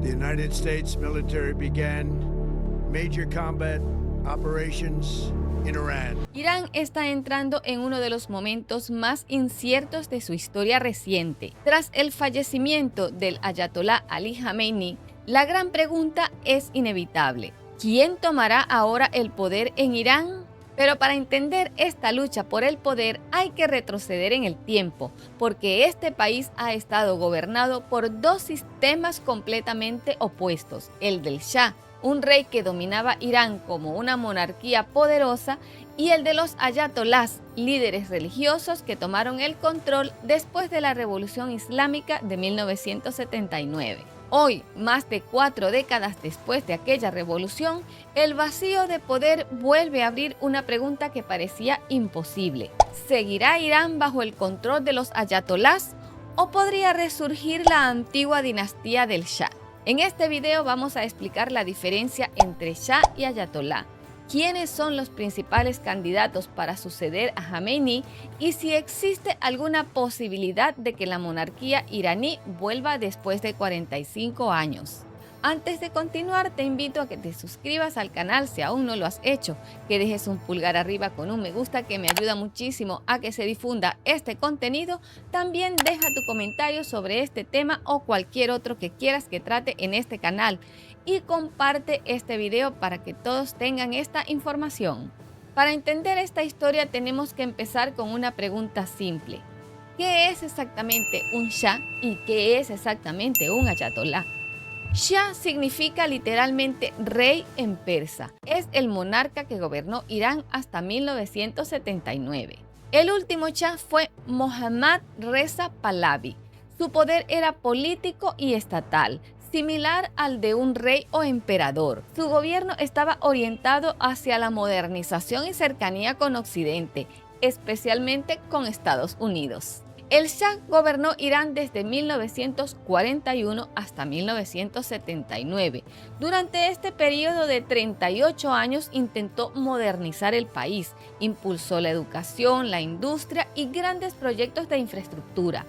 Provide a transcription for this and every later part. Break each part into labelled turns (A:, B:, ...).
A: the United States military began major combat operations in Iran.
B: Irán está entrando en uno de los momentos más inciertos de su historia reciente. Tras el fallecimiento del ayatolá Ali Jamenei, la gran pregunta es inevitable: ¿quién tomará ahora el poder en Irán? Pero para entender esta lucha por el poder hay que retroceder en el tiempo, porque este país ha estado gobernado por dos sistemas completamente opuestos: el del Shah, un rey que dominaba Irán como una monarquía poderosa, y el de los ayatolás, líderes religiosos que tomaron el control después de la Revolución Islámica de 1979. Hoy, más de 4 décadas después de aquella revolución, el vacío de poder vuelve a abrir una pregunta que parecía imposible. ¿Seguirá Irán bajo el control de los ayatolás o podría resurgir la antigua dinastía del Shah? En este video vamos a explicar la diferencia entre Shah y ayatolá, quiénes son los principales candidatos para suceder a Jamenei y si existe alguna posibilidad de que la monarquía iraní vuelva después de 45 años. Antes de continuar, te invito a que te suscribas al canal si aún no lo has hecho, que dejes un pulgar arriba con un me gusta que me ayuda muchísimo a que se difunda este contenido. También deja tu comentario sobre este tema o cualquier otro que quieras que trate en este canal y comparte este video para que todos tengan esta información. Para entender esta historia tenemos que empezar con una pregunta simple: ¿qué es exactamente un Shah y qué es exactamente un ayatolá? Shah significa literalmente rey en persa. Es el monarca que gobernó Irán hasta 1979. El último Shah fue Mohammad Reza Pahlavi. Su poder era político y estatal, similar al de un rey o emperador. Su gobierno estaba orientado hacia la modernización y cercanía con Occidente, especialmente con Estados Unidos. El Shah gobernó Irán desde 1941 hasta 1979. Durante este periodo de 38 años intentó modernizar el país, impulsó la educación, la industria y grandes proyectos de infraestructura.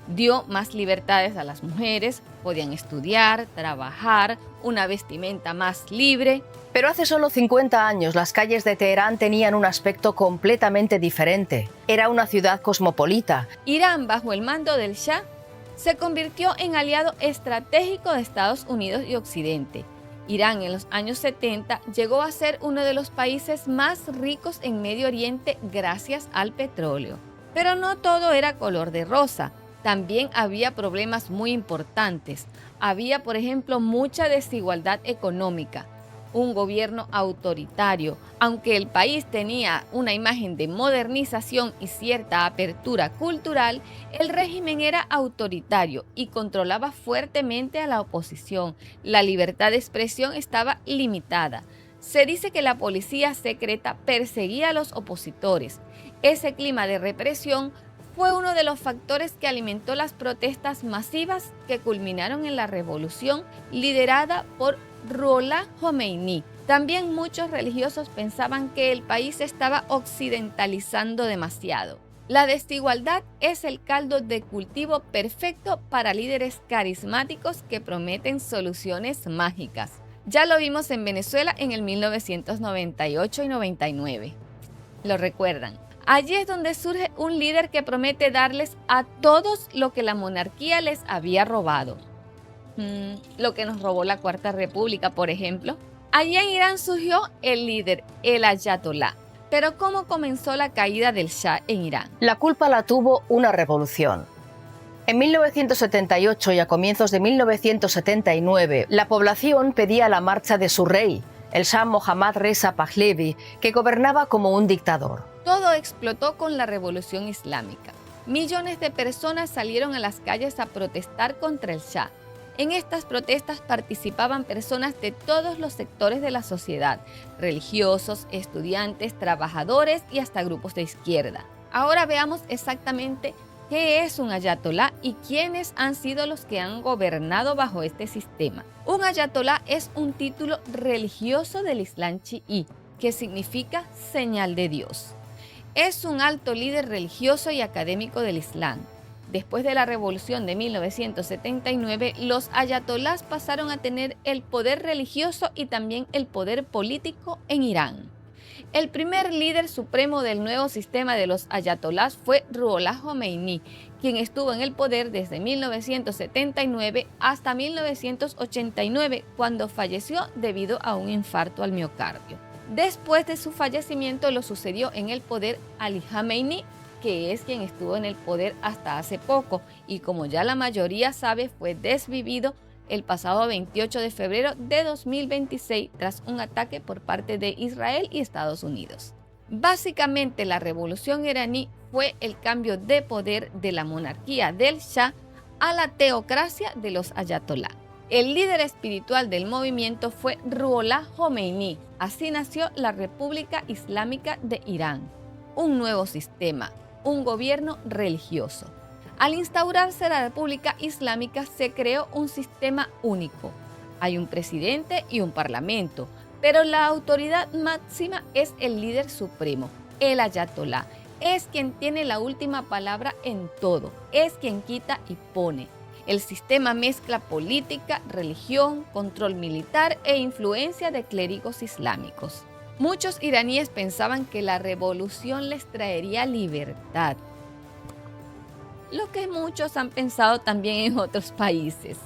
B: Dio más libertades a las mujeres, podían estudiar, trabajar, una vestimenta más libre.
C: Pero hace solo 50 años las calles de Teherán tenían un aspecto completamente diferente. Era una ciudad cosmopolita.
B: Irán, bajo el mando del Shah, se convirtió en aliado estratégico de Estados Unidos y Occidente. Irán en los años 70 llegó a ser uno de los países más ricos en Medio Oriente gracias al petróleo. Pero no todo era color de rosa. También había problemas muy importantes. Había, por ejemplo, mucha desigualdad económica, un gobierno autoritario. Aunque el país tenía una imagen de modernización y cierta apertura cultural, el régimen era autoritario y controlaba fuertemente a la oposición. La libertad de expresión estaba limitada. Se dice que la policía secreta perseguía a los opositores. Ese clima de represión fue uno de los factores que alimentó las protestas masivas que culminaron en la revolución liderada por Ruhollah Khomeini. También muchos religiosos pensaban que el país estaba occidentalizando demasiado. La desigualdad es el caldo de cultivo perfecto para líderes carismáticos que prometen soluciones mágicas. Ya lo vimos en Venezuela en el 1998 y 99. ¿Lo recuerdan? Allí es donde surge un líder que promete darles a todos lo que la monarquía les había robado. Lo que nos robó la Cuarta República, por ejemplo. Allí en Irán surgió el líder, el ayatolá. Pero ¿cómo comenzó la caída del Shah en Irán?
C: La culpa la tuvo una revolución. En 1978 y a comienzos de 1979, la población pedía la marcha de su rey, el Shah Mohammad Reza Pahlavi, que gobernaba como un dictador.
B: Todo explotó con la Revolución Islámica. Millones de personas salieron a las calles a protestar contra el Shah. En estas protestas participaban personas de todos los sectores de la sociedad: religiosos, estudiantes, trabajadores y hasta grupos de izquierda. Ahora veamos exactamente qué es un ayatolá y quiénes han sido los que han gobernado bajo este sistema. Un ayatolá es un título religioso del Islam chií, que significa señal de Dios. Es un alto líder religioso y académico del Islam. Después de la revolución de 1979, los ayatolás pasaron a tener el poder religioso y también el poder político en Irán. El primer líder supremo del nuevo sistema de los ayatolás fue Ruhollah Jomeini, quien estuvo en el poder desde 1979 hasta 1989, cuando falleció debido a un infarto al miocardio. Después de su fallecimiento lo sucedió en el poder Ali Khamenei, que es quien estuvo en el poder hasta hace poco y, como ya la mayoría sabe, fue desvivido el pasado 28 de febrero de 2026 tras un ataque por parte de Israel y Estados Unidos. Básicamente, la revolución iraní fue el cambio de poder de la monarquía del Shah a la teocracia de los ayatolá. El líder espiritual del movimiento fue Ruhollah Jomeini. Así nació la República Islámica de Irán, un nuevo sistema, un gobierno religioso. Al instaurarse la República Islámica se creó un sistema único. Hay un presidente y un parlamento, pero la autoridad máxima es el líder supremo, el ayatolá. Es quien tiene la última palabra en todo, es quien quita y pone. El sistema mezcla política, religión, control militar e influencia de clérigos islámicos. Muchos iraníes pensaban que la revolución les traería libertad, lo que muchos han pensado también en otros países.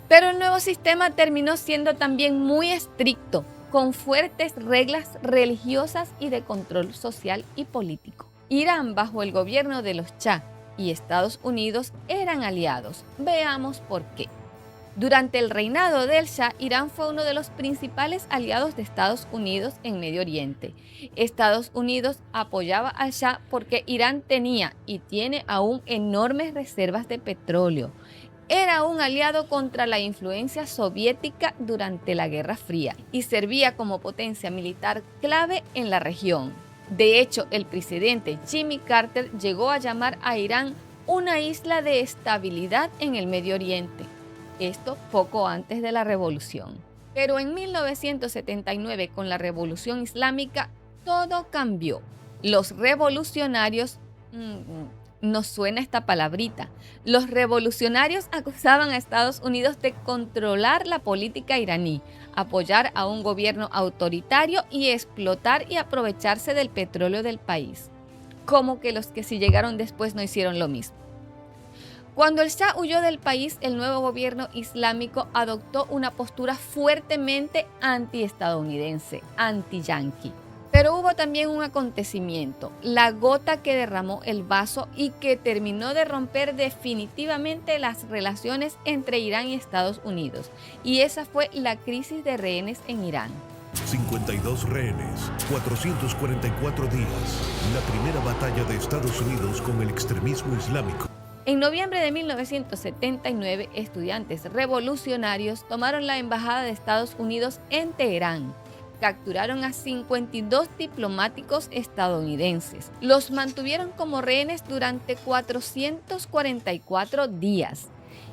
B: Pero el nuevo sistema terminó siendo también muy estricto, con fuertes reglas religiosas y de control social y político. Irán, bajo el gobierno de los Shah y Estados Unidos, eran aliados. Veamos por qué. Durante el reinado del Shah, Irán fue uno de los principales aliados de Estados Unidos en Medio Oriente. Estados Unidos apoyaba al Shah porque Irán tenía y tiene aún enormes reservas de petróleo. Era un aliado contra la influencia soviética durante la Guerra Fría y servía como potencia militar clave en la región. De hecho, el presidente Jimmy Carter llegó a llamar a Irán una isla de estabilidad en el Medio Oriente. Esto poco antes de la revolución. Pero en 1979, con la revolución islámica, todo cambió. Los revolucionarios, nos suena esta palabrita, los revolucionarios acusaban a Estados Unidos de controlar la política iraní, apoyar a un gobierno autoritario y explotar y aprovecharse del petróleo del país. Como que los que sí llegaron después no hicieron lo mismo. Cuando el Shah huyó del país, el nuevo gobierno islámico adoptó una postura fuertemente antiestadounidense, anti-yanqui. Pero hubo también un acontecimiento, la gota que derramó el vaso y que terminó de romper definitivamente las relaciones entre Irán y Estados Unidos. Y esa fue la crisis de rehenes en Irán.
D: 52 rehenes, 444 días, la primera batalla de Estados Unidos con el extremismo islámico.
B: En noviembre de 1979, estudiantes revolucionarios tomaron la embajada de Estados Unidos en Teherán. Capturaron a 52 diplomáticos estadounidenses. Los mantuvieron como rehenes durante 444 días.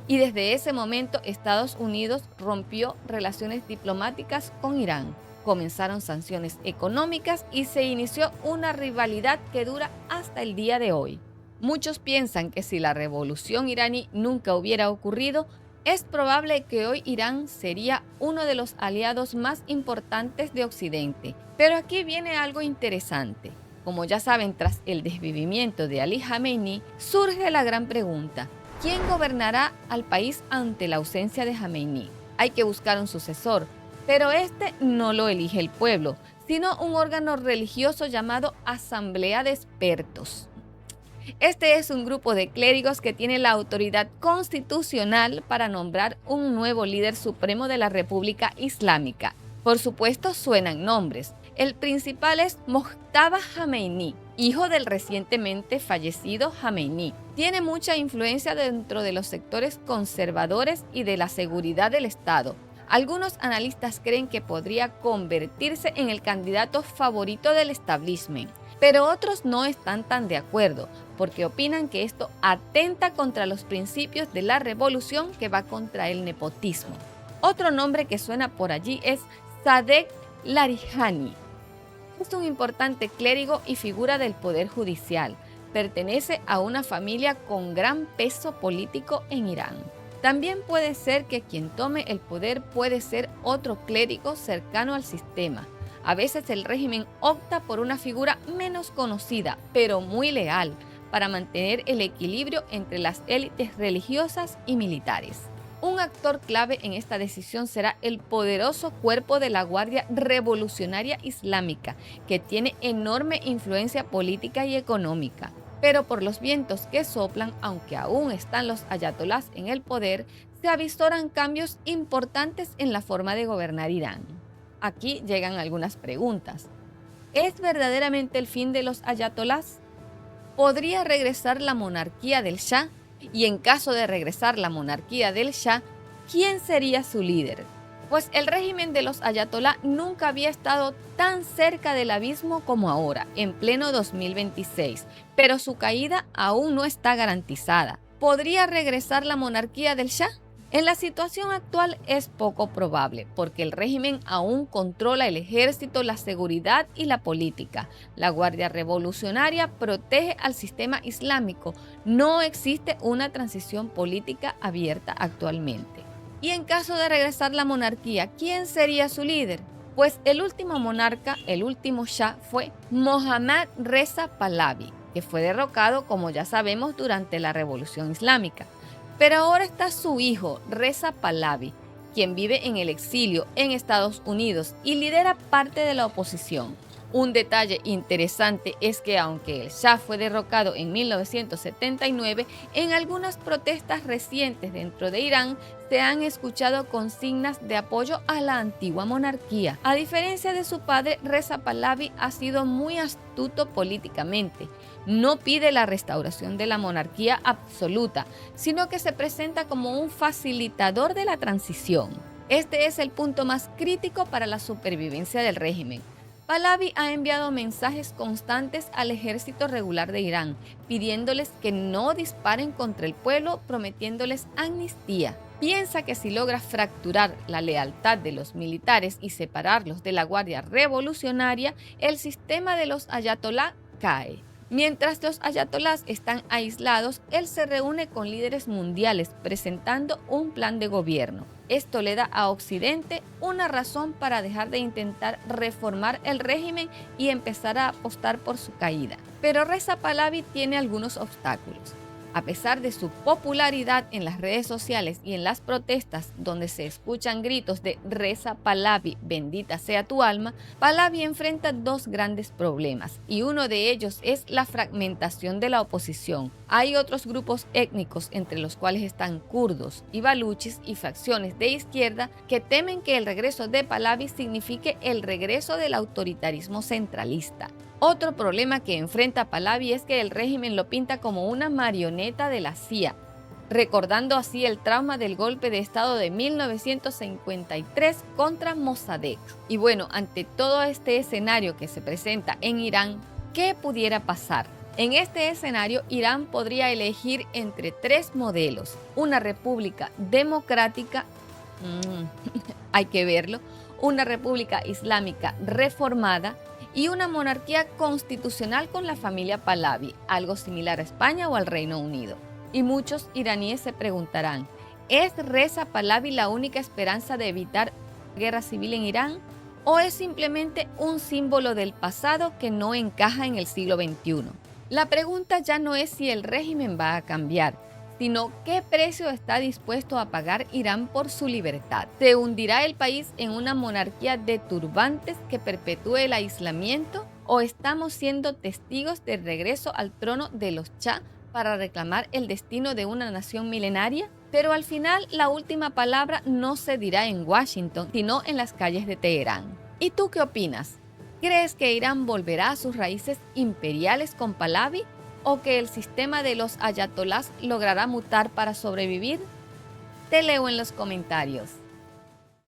B: Y desde ese momento, Estados Unidos rompió relaciones diplomáticas con Irán. Comenzaron sanciones económicas y se inició una rivalidad que dura hasta el día de hoy. Muchos piensan que si la revolución iraní nunca hubiera ocurrido, es probable que hoy Irán sería uno de los aliados más importantes de Occidente. Pero aquí viene algo interesante. Como ya saben, tras el desvivimiento de Ali Khamenei, surge la gran pregunta: ¿quién gobernará al país ante la ausencia de Khamenei? Hay que buscar un sucesor, pero este no lo elige el pueblo, sino un órgano religioso llamado Asamblea de Expertos. Este es un grupo de clérigos que tiene la autoridad constitucional para nombrar un nuevo líder supremo de la República Islámica. Por supuesto, suenan nombres. El principal es Mojtaba Khamenei, hijo del recientemente fallecido Khamenei. Tiene mucha influencia dentro de los sectores conservadores y de la seguridad del Estado. Algunos analistas creen que podría convertirse en el candidato favorito del establishment. Pero otros no están tan de acuerdo, porque opinan que esto atenta contra los principios de la revolución que va contra el nepotismo. Otro nombre que suena por allí es Sadegh Larijani. Es un importante clérigo y figura del poder judicial. pertenece a una familia con gran peso político en Irán. También puede ser que quien tome el poder puede ser otro clérigo cercano al sistema. A veces el régimen opta por una figura menos conocida, pero muy leal, para mantener el equilibrio entre las élites religiosas y militares. Un actor clave en esta decisión será el poderoso cuerpo de la Guardia Revolucionaria Islámica, que tiene enorme influencia política y económica. Pero por los vientos que soplan, aunque aún están los ayatolás en el poder, se avisoran cambios importantes en la forma de gobernar Irán. Aquí llegan algunas preguntas. ¿Es verdaderamente el fin de los ayatolás? ¿Podría regresar la monarquía del Shah? Y en caso de regresar la monarquía del Shah, ¿quién sería su líder? Pues el régimen de los ayatolá nunca había estado tan cerca del abismo como ahora, en pleno 2026, pero su caída aún no está garantizada. ¿Podría regresar la monarquía del Shah? En la situación actual es poco probable, porque el régimen aún controla el ejército, la seguridad y la política. La Guardia Revolucionaria protege al sistema islámico. No existe una transición política abierta actualmente. Y en caso de regresar la monarquía, ¿quién sería su líder? Pues el último monarca, el último Shah, fue Mohammad Reza Pahlavi, que fue derrocado, como ya sabemos, durante la Revolución Islámica. Pero ahora está su hijo, Reza Pahlavi, quien vive en el exilio en Estados Unidos y lidera parte de la oposición. Un detalle interesante es que aunque el Shah fue derrocado en 1979, en algunas protestas recientes dentro de Irán se han escuchado consignas de apoyo a la antigua monarquía. A diferencia de su padre, Reza Pahlavi ha sido muy astuto políticamente. No pide la restauración de la monarquía absoluta, sino que se presenta como un facilitador de la transición. Este es el punto más crítico para la supervivencia del régimen. Pahlavi ha enviado mensajes constantes al ejército regular de Irán, pidiéndoles que no disparen contra el pueblo, prometiéndoles amnistía. Piensa que si logra fracturar la lealtad de los militares y separarlos de la Guardia Revolucionaria, el sistema de los ayatolá cae. Mientras los ayatolás están aislados, él se reúne con líderes mundiales presentando un plan de gobierno. Esto le da a Occidente una razón para dejar de intentar reformar el régimen y empezar a apostar por su caída. Pero Reza Pahlavi tiene algunos obstáculos. A pesar de su popularidad en las redes sociales y en las protestas donde se escuchan gritos de Reza Pahlavi, bendita sea tu alma, Pahlavi enfrenta dos grandes problemas y uno de ellos es la fragmentación de la oposición. Hay otros grupos étnicos, entre los cuales están kurdos y baluchis y facciones de izquierda, que temen que el regreso de Pahlavi signifique el regreso del autoritarismo centralista. Otro problema que enfrenta Pahlavi es que el régimen lo pinta como una marioneta de la CIA, recordando así el trauma del golpe de Estado de 1953 contra Mossadegh. Y bueno, ante todo este escenario que se presenta en Irán, ¿qué pudiera pasar? En este escenario, Irán podría elegir entre tres modelos: una república democrática, hay que verlo, una república islámica reformada, y una monarquía constitucional con la familia Pahlavi, algo similar a España o al Reino Unido. Y muchos iraníes se preguntarán, ¿es Reza Pahlavi la única esperanza de evitar guerra civil en Irán? ¿O es simplemente un símbolo del pasado que no encaja en el siglo XXI? La pregunta ya no es si el régimen va a cambiar, sino qué precio está dispuesto a pagar Irán por su libertad. ¿Se hundirá el país en una monarquía de turbantes que perpetúe el aislamiento? ¿O estamos siendo testigos del regreso al trono de los Shah para reclamar el destino de una nación milenaria? Pero al final la última palabra no se dirá en Washington, sino en las calles de Teherán. ¿Y tú qué opinas? ¿Crees que Irán volverá a sus raíces imperiales con Pahlavi? ¿O que el sistema de los ayatolás logrará mutar para sobrevivir? Te leo en los comentarios.